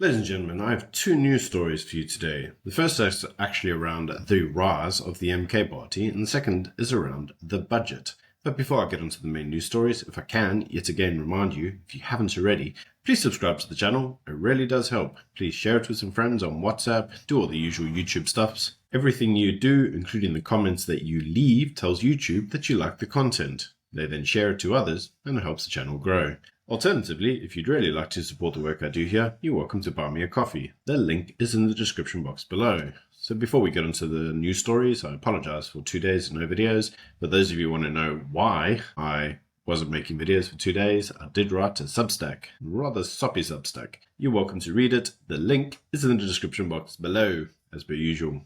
Ladies and gentlemen, I have two news stories for you today. The first is actually around the rise of the MK party, and the second is around the budget. But before I get into the main news stories, if I can yet again remind you, if you haven't already, please subscribe to the channel. It really does help. Please share it with some friends on WhatsApp, do all the usual YouTube stuffs. Everything you do, including the comments that you leave, tells YouTube that you like the content. They then share it to others, and it helps the channel grow. Alternatively, if you'd really like to support the work I do here, you're welcome to buy me a coffee. The link is in the description box below. So before we get into the news stories, I apologize for 2 days no videos. But those of you who want to know why I wasn't making videos for 2 days, I did write a Substack, rather soppy Substack. You're welcome to read it. The link is in the description box below, as per usual.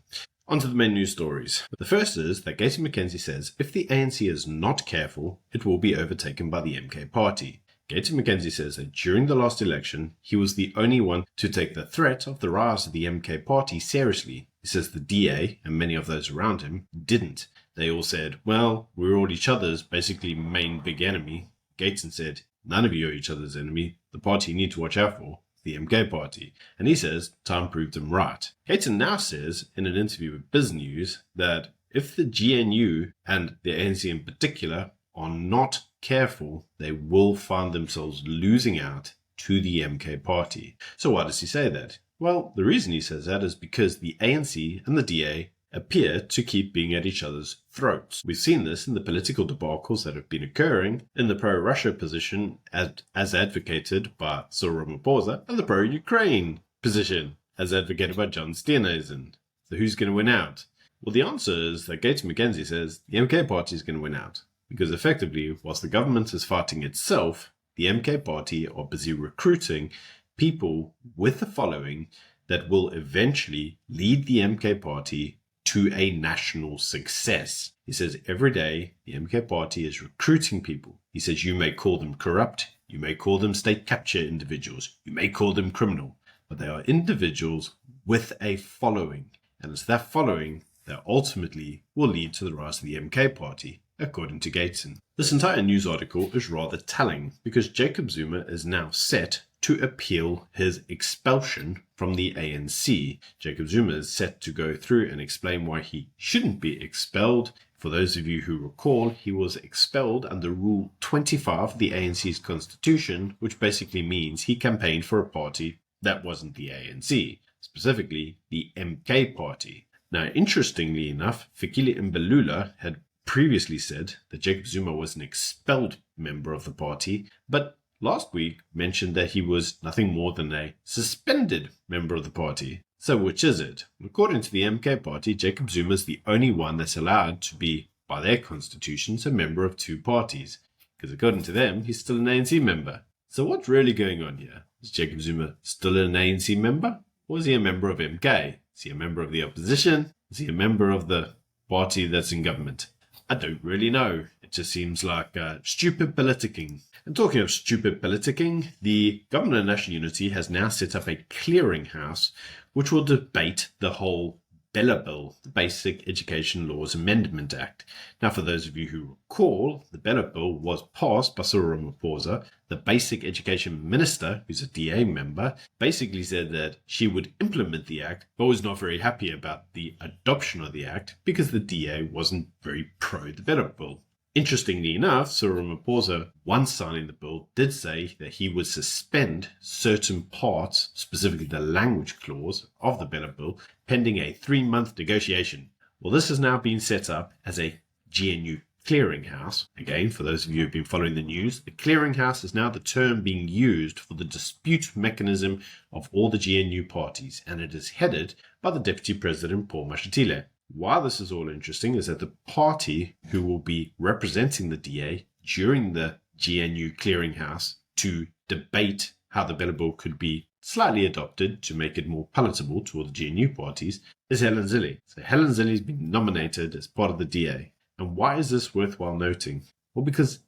On to the main news stories. The first is that Gates McKenzie says if the ANC is not careful, it will be overtaken by the MK party. Gates McKenzie says that during the last election, he was the only one to take the threat of the rise of the MK party seriously. He says the DA, and many of those around him, didn't. They all said, well, we're all each other's basically main big enemy. Gates said, none of you are each other's enemy. The party you need to watch out for, the MK party. And he says, time proved him right. Gates now says, in an interview with Biz News, that if the GNU, and the ANC in particular, are not careful, they will find themselves losing out to the MK party. So why does he say that? Well, the reason he says that is because the ANC and the DA appear to keep being at each other's throats. We've seen this in the political debacles that have been occurring in the pro-Russia position as advocated by Cyril Ramaphosa and the pro-Ukraine position as advocated by John Steenhuisen. So who's going to win out? Well, the answer is that Gates McKenzie says the MK party is going to win out. Because effectively, whilst the government is fighting itself, the MK party are busy recruiting people with the following that will eventually lead the MK party to a national success. He says every day the MK party is recruiting people. He says you may call them corrupt, you may call them state capture individuals, you may call them criminal, but they are individuals with a following. And it's that following that ultimately will lead to the rise of the MK party, according to Gateson. This entire news article is rather telling because Jacob Zuma is now set to appeal his expulsion from the ANC. Jacob Zuma is set to go through and explain why he shouldn't be expelled. For those of you who recall, he was expelled under Rule 25 of the ANC's constitution, which basically means he campaigned for a party that wasn't the ANC, specifically the MK party. Now, interestingly enough, Fikile Mbalula had previously said that Jacob Zuma was an expelled member of the party, but last week mentioned that he was nothing more than a suspended member of the party. So which is it? According to the MK party, Jacob Zuma is the only one that's allowed to be, by their constitutions, a member of two parties. Because according to them, he's still an ANC member. So what's really going on here? Is Jacob Zuma still an ANC member? Or is he a member of MK? Is he a member of the opposition? Is he a member of the party that's in government? I don't really know. It just seems like stupid politicking. And talking of stupid politicking, the Government of National Unity has now set up a clearinghouse which will debate the whole Bella Bill, the Basic Education Laws Amendment Act. Now, for those of you who recall, the Bella Bill was passed by Cyril Ramaphosa. The Basic Education Minister, who's a DA member, basically said that she would implement the act, but was not very happy about the adoption of the act because the DA wasn't very pro the Bella Bill. Interestingly enough, Cyril Ramaphosa, once signing the bill, did say that he would suspend certain parts, specifically the language clause of the Bella Bill, pending a 3-month negotiation. Well, this has now been set up as a GNU clearinghouse. Again, for those of you who have been following the news, the clearinghouse is now the term being used for the dispute mechanism of all the GNU parties, and it is headed by the Deputy President Paul Mashatile. Why this is all interesting is that the party who will be representing the DA during the GNU clearinghouse to debate how the Bella Bill could be slightly adopted to make it more palatable to all the GNU parties is Helen Zille. So Helen Zille has been nominated as part of the DA. And why is this worthwhile noting? Well, because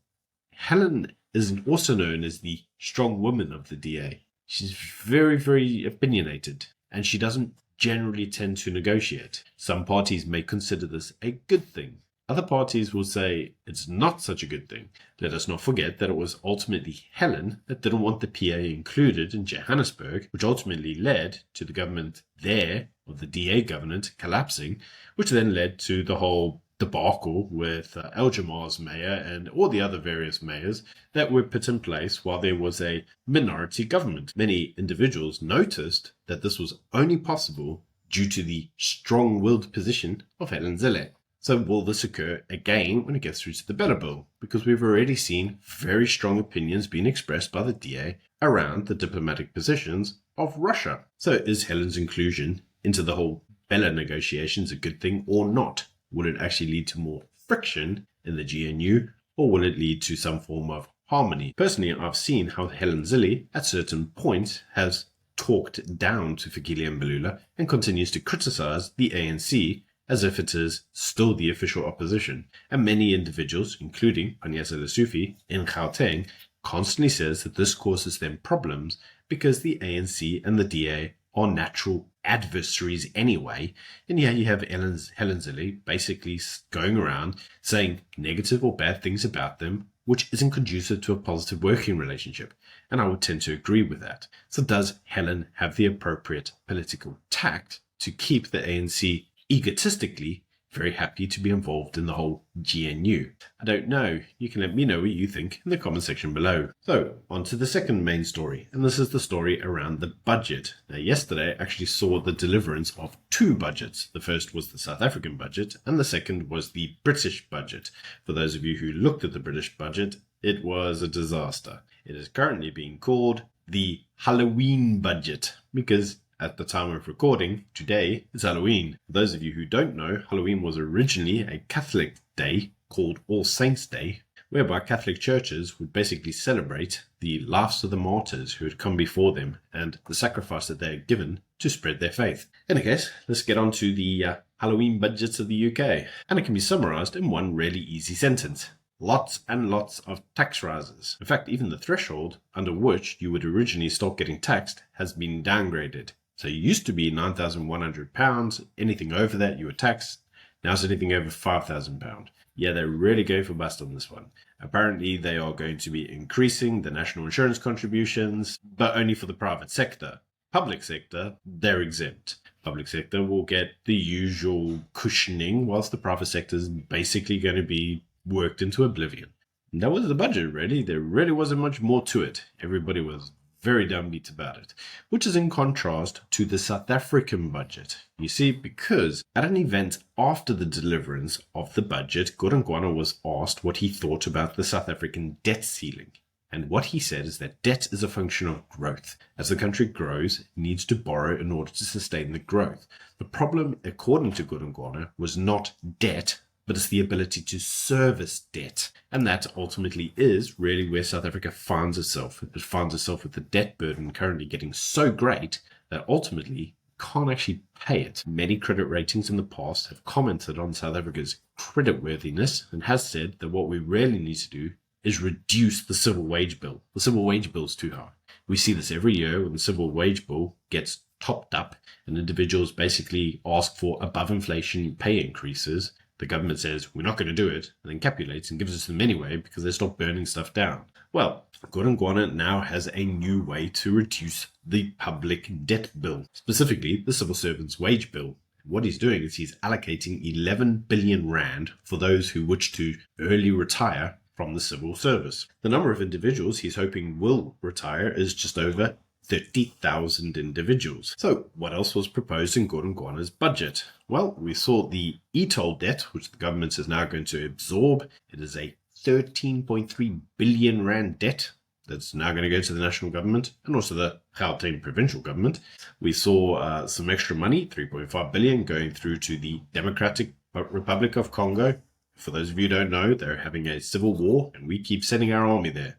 Helen is also known as the strong woman of the DA. She's very, very opinionated, and she doesn't generally tend to negotiate. Some parties may consider this a good thing. Other parties will say it's not such a good thing. Let us not forget that it was ultimately Helen that didn't want the PA included in Johannesburg, which ultimately led to the government there, or the DA government, collapsing, which then led to the whole debacle with El Jamal's mayor and all the other various mayors that were put in place while there was a minority government. Many individuals noticed that this was only possible due to the strong-willed position of Helen Zille. So will this occur again when it gets through to the Better Bill? Because we've already seen very strong opinions being expressed by the DA around the diplomatic positions of Russia. So is Helen's inclusion into the whole Bella negotiations a good thing or not? Will it actually lead to more friction in the GNU, or will it lead to some form of harmony? Personally, I've seen how Helen Zille at certain points has talked down to Fikile Mbalula and continues to criticize the ANC as if it is still the official opposition. And many individuals, including Panyaza Lesufi in Gauteng, constantly says that this causes them problems because the ANC and the DA are natural adversaries anyway. And yeah, you have Helen Zille basically going around saying negative or bad things about them, which isn't conducive to a positive working relationship. And I would tend to agree with that. So does Helen have the appropriate political tact to keep the ANC egotistically very happy to be involved in the whole GNU? I don't know. You can let me know what you think in the comment section below. So, on to the second main story, and this is the story around the budget. Now, yesterday I actually saw the deliverance of two budgets. The first was the South African budget, and the second was the British budget. For those of you who looked at the British budget, it was a disaster. It is currently being called the Halloween budget, because at the time of recording, today is Halloween. For those of you who don't know, Halloween was originally a Catholic day called All Saints' Day, whereby Catholic churches would basically celebrate the lives of the martyrs who had come before them and the sacrifice that they had given to spread their faith. In any case, let's get on to the Halloween budgets of the UK. And it can be summarized in one really easy sentence. Lots and lots of tax rises. In fact, even the threshold under which you would originally start getting taxed has been downgraded. So it used to be £9,100. Anything over that, you were taxed. Now it's anything over £5,000. Yeah, they're really going for bust on this one. Apparently, they are going to be increasing the national insurance contributions, but only for the private sector. Public sector, they're exempt. Public sector will get the usual cushioning, whilst the private sector is basically going to be worked into oblivion. And that was the budget, really. There really wasn't much more to it. Everybody was very downbeat about it, which is in contrast to the South African budget. You see, because at an event after the deliverance of the budget, Godongwana was asked what he thought about the South African debt ceiling. And what he said is that debt is a function of growth. As the country grows, it needs to borrow in order to sustain the growth. The problem, according to Godongwana, was not debt, but it's the ability to service debt. And that ultimately is really where South Africa finds itself. It finds itself with the debt burden currently getting so great that ultimately can't actually pay it. Many credit ratings in the past have commented on South Africa's creditworthiness and has said that what we really need to do is reduce the civil wage bill. The civil wage bill is too high. We see this every year when the civil wage bill gets topped up and individuals basically ask for above inflation pay increases. The government says, we're not going to do it, and then capitulates and gives us them anyway because they stop burning stuff down. Well, Godongwana now has a new way to reduce the public debt bill, specifically the civil servants' wage bill. What he's doing is he's allocating 11 billion rand for those who wish to early retire from the civil service. The number of individuals he's hoping will retire is just over 30,000 individuals. So what else was proposed in Godongwana's budget? Well, we saw the e-toll debt, which the government is now going to absorb. It is a 13.3 billion rand debt that's now going to go to the national government and also the Gauteng provincial government. We saw some extra money, 3.5 billion, going through to the Democratic Republic of Congo. For those of you who don't know, they're having a civil war and we keep sending our army there,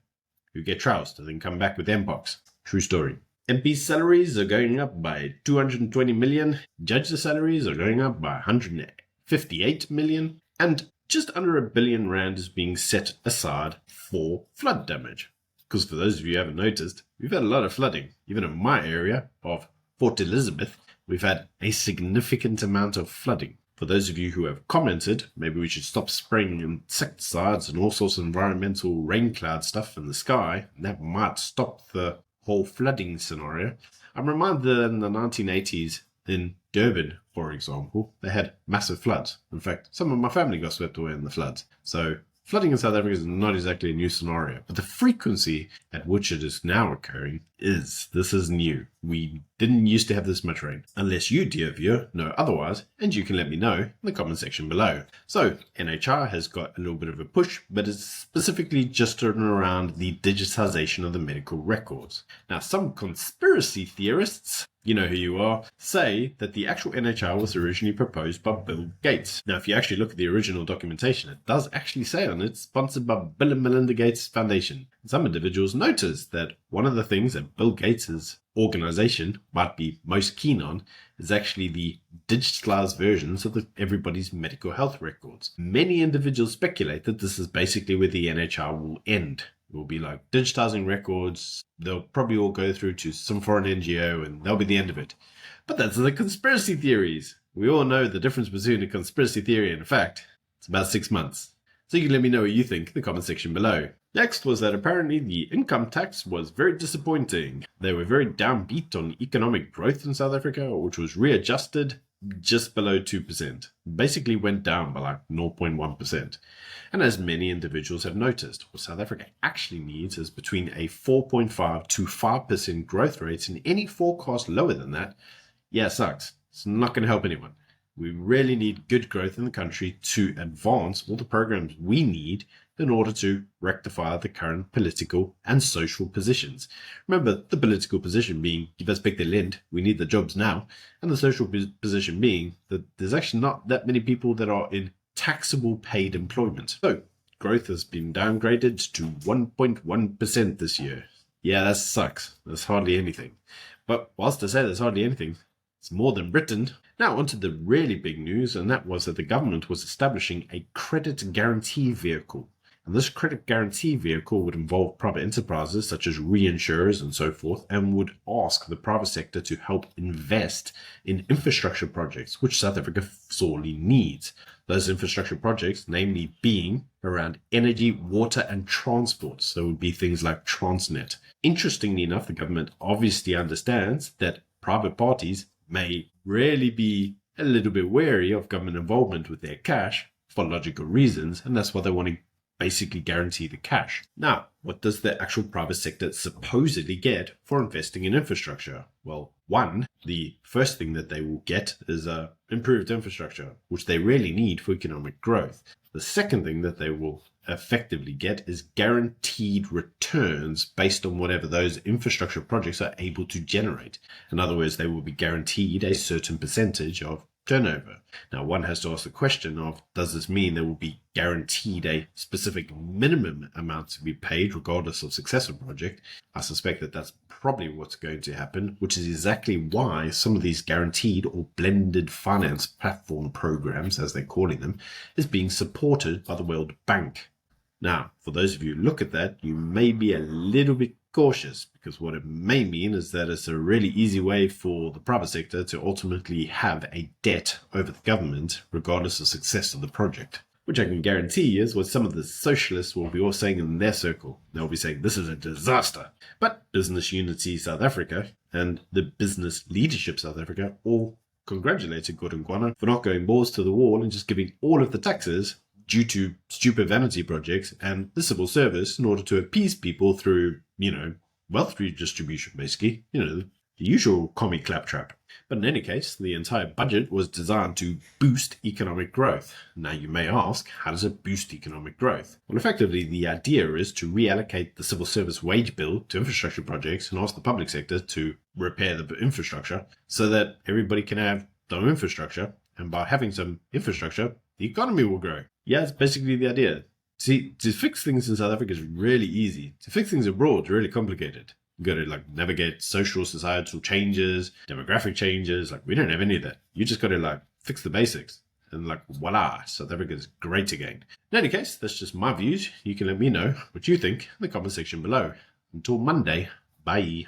who get trounced and then come back with Mpox. True story. MP salaries are going up by 220 million. Judges' salaries are going up by 158 million. And just under R1 billion is being set aside for flood damage. Because for those of you who haven't noticed, we've had a lot of flooding. Even in my area of Port Elizabeth, we've had a significant amount of flooding. For those of you who have commented, maybe we should stop spraying insecticides and all sorts of environmental rain cloud stuff in the sky, and that might stop the whole flooding scenario. I'm reminded that in the 1980s in Durban, for example, they had massive floods. In fact, some of my family got swept away in the floods. So flooding in South Africa is not exactly a new scenario, but the frequency at which it is now occurring this is new. We didn't used to have this much rain, unless you, dear viewer, know otherwise, and you can let me know in the comment section below. So, NHR has got a little bit of a push, but it's specifically just around the digitization of the medical records. Now, some conspiracy theorists, you know who you are, say that the actual NHR was originally proposed by Bill Gates. Now, if you actually look at the original documentation, it does actually say on it, sponsored by Bill and Melinda Gates Foundation. And some individuals noticed that one of the things that Bill Gates's organization might be most keen on is actually the digitalized versions of everybody's medical health records. Many individuals speculate that this is basically where the NHR will end. It will be like digitizing records. They'll probably all go through to some foreign NGO and that'll be the end of it. But that's the conspiracy theories. We all know the difference between a conspiracy theory and a fact. It's about 6 months. So you can let me know what you think in the comment section below. Next was that apparently the income tax was very disappointing. They were very downbeat on economic growth in South Africa, which was readjusted just below 2%. Basically went down by like 0.1%. And as many individuals have noticed, what South Africa actually needs is between a 4.5 to 5% growth rate, and any forecast lower than that, yeah, sucks. It's not going to help anyone. We really need good growth in the country to advance all the programs we need in order to rectify the current political and social positions. Remember, the political position being, give us back the land, we need the jobs now, and the social position being that there's actually not that many people that are in taxable paid employment. So, growth has been downgraded to 1.1% this year. Yeah, that sucks. That's hardly anything. But whilst I say there's hardly anything, it's more than Britain. Now onto the really big news, and that was that the government was establishing a credit guarantee vehicle. And this credit guarantee vehicle would involve private enterprises such as reinsurers and so forth, and would ask the private sector to help invest in infrastructure projects, which South Africa sorely needs. Those infrastructure projects, namely being around energy, water, and transport. So it would be things like Transnet. Interestingly enough, the government obviously understands that private parties may really be a little bit wary of government involvement with their cash for logical reasons, and that's why they want to basically guarantee the cash. Now, what does the actual private sector supposedly get for investing in infrastructure? Well, one, the first thing that they will get is improved infrastructure, which they really need for economic growth. The second thing that they will effectively get is guaranteed returns based on whatever those infrastructure projects are able to generate. In other words, they will be guaranteed a certain percentage of turnover. Now, one has to ask the question of, does this mean they will be guaranteed a specific minimum amount to be paid regardless of success of project? I suspect that that's probably what's going to happen, which is exactly why some of these guaranteed or blended finance platform programs, as they're calling them, is being supported by the World Bank. Now, for those of you who look at that, you may be a little bit cautious, because what it may mean is that it's a really easy way for the private sector to ultimately have a debt over the government, regardless of success of the project. Which I can guarantee is what some of the socialists will be all saying in their circle. They'll be saying, this is a disaster. But Business Unity South Africa and the Business Leadership South Africa all congratulated Godongwana for not going balls to the wall and just giving all of the taxes due to stupid vanity projects and the civil service in order to appease people through, wealth redistribution, basically. The usual commie claptrap. But in any case, the entire budget was designed to boost economic growth. Now you may ask, how does it boost economic growth? Well, effectively, the idea is to reallocate the civil service wage bill to infrastructure projects and ask the public sector to repair the infrastructure so that everybody can have their infrastructure. And by having some infrastructure, the economy will grow. Yeah, it's basically the idea. See, to fix things in South Africa is really easy. To fix things abroad is really complicated. You got to navigate social, societal changes, demographic changes. We don't have any of that. You just got to fix the basics. And voila, South Africa is great again. In any case, that's just my views. You can let me know what you think in the comment section below. Until Monday, bye.